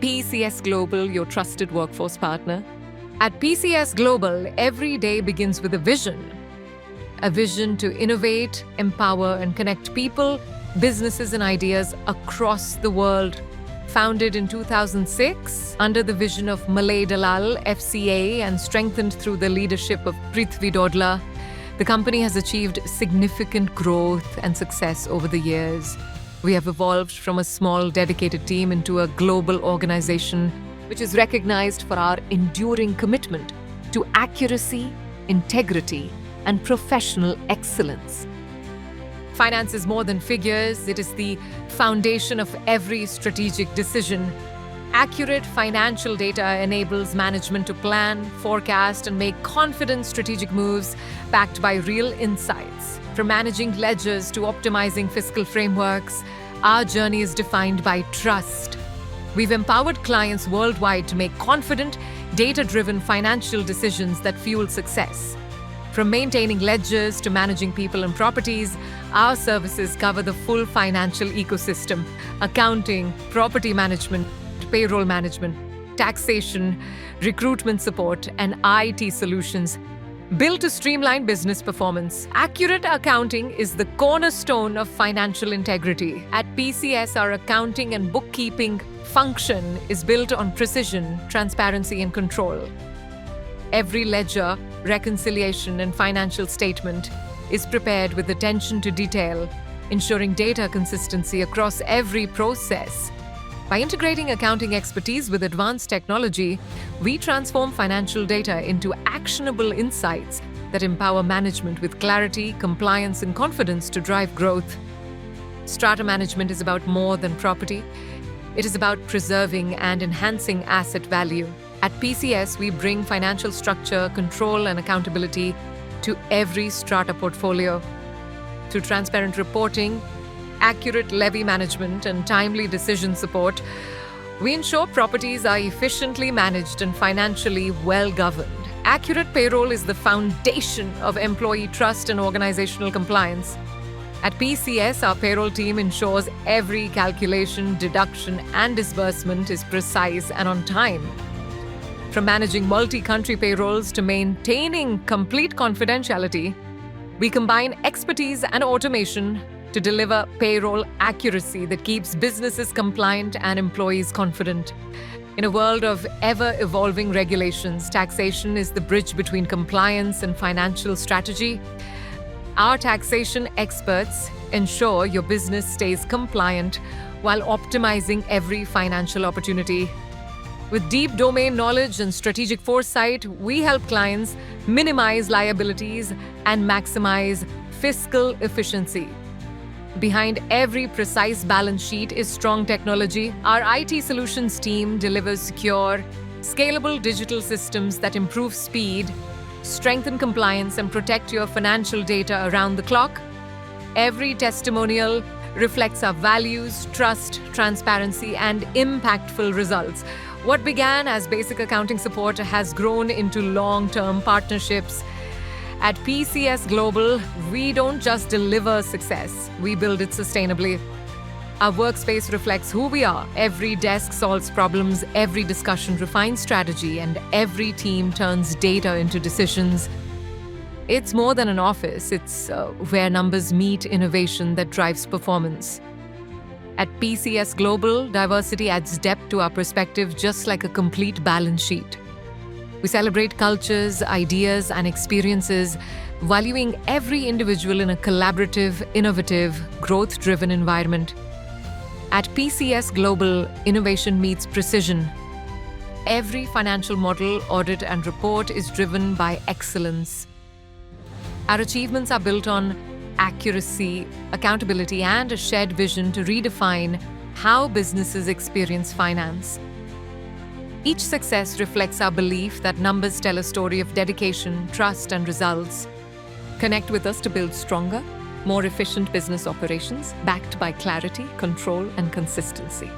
PCS Global, your trusted workforce partner. At PCS Global, every day begins with a vision to innovate, empower, and connect people, businesses, and ideas across the world. Founded in 2006 under the vision of Malay Dalal, FCA, and strengthened through the leadership of Prithvi Dodla, the company has achieved significant growth and success over the years. We have evolved from a small, dedicated team into a global organization which is recognized for our enduring commitment to accuracy, integrity, and professional excellence. Finance is more than figures, it is the foundation of every strategic decision. Accurate financial data enables management to plan, forecast, and make confident strategic moves backed by real insights. From managing ledgers to optimizing fiscal frameworks, our journey is defined by trust. We've empowered clients worldwide to make confident, data-driven financial decisions that fuel success. From maintaining ledgers to managing people and properties, our services cover the full financial ecosystem: accounting, property management, payroll management, taxation, recruitment support, and IT solutions. Built to streamline business performance, accurate accounting is the cornerstone of financial integrity. At PCS, our accounting and bookkeeping function is built on precision, transparency, and control. Every ledger, reconciliation, and financial statement is prepared with attention to detail, ensuring data consistency across every process. By integrating accounting expertise with advanced technology, we transform financial data into actionable insights that empower management with clarity, compliance, and confidence to drive growth. Strata management is about more than property. It is about preserving and enhancing asset value. At PCS, we bring financial structure, control, and accountability to every strata portfolio. Through transparent reporting, accurate levy management, and timely decision support, we ensure properties are efficiently managed and financially well-governed. Accurate payroll is the foundation of employee trust and organizational compliance. At PCS, our payroll team ensures every calculation, deduction, and disbursement is precise and on time. From managing multi-country payrolls to maintaining complete confidentiality, we combine expertise and automation to deliver payroll accuracy that keeps businesses compliant and employees confident. In a world of ever-evolving regulations, taxation is the bridge between compliance and financial strategy. Our taxation experts ensure your business stays compliant while optimizing every financial opportunity. With deep domain knowledge and strategic foresight, we help clients minimize liabilities and maximize fiscal efficiency. Behind every precise balance sheet is strong technology. Our IT solutions team delivers secure, scalable digital systems that improve speed, strengthen compliance, and protect your financial data around the clock. Every testimonial reflects our values, trust, transparency, and impactful results. What began as basic accounting support has grown into long-term partnerships. At PCS Global, we don't just deliver success, we build it sustainably. Our workspace reflects who we are. Every desk solves problems, every discussion refines strategy, and every team turns data into decisions. It's more than an office, it's where numbers meet innovation that drives performance. At PCS Global, diversity adds depth to our perspective, just like a complete balance sheet. We celebrate cultures, ideas, and experiences, valuing every individual in a collaborative, innovative, growth-driven environment. At PCS Global, innovation meets precision. Every financial model, audit, and report is driven by excellence. Our achievements are built on accuracy, accountability, and a shared vision to redefine how businesses experience finance. Each success reflects our belief that numbers tell a story of dedication, trust, and results. Connect with us to build stronger, more efficient business operations backed by clarity, control, and consistency.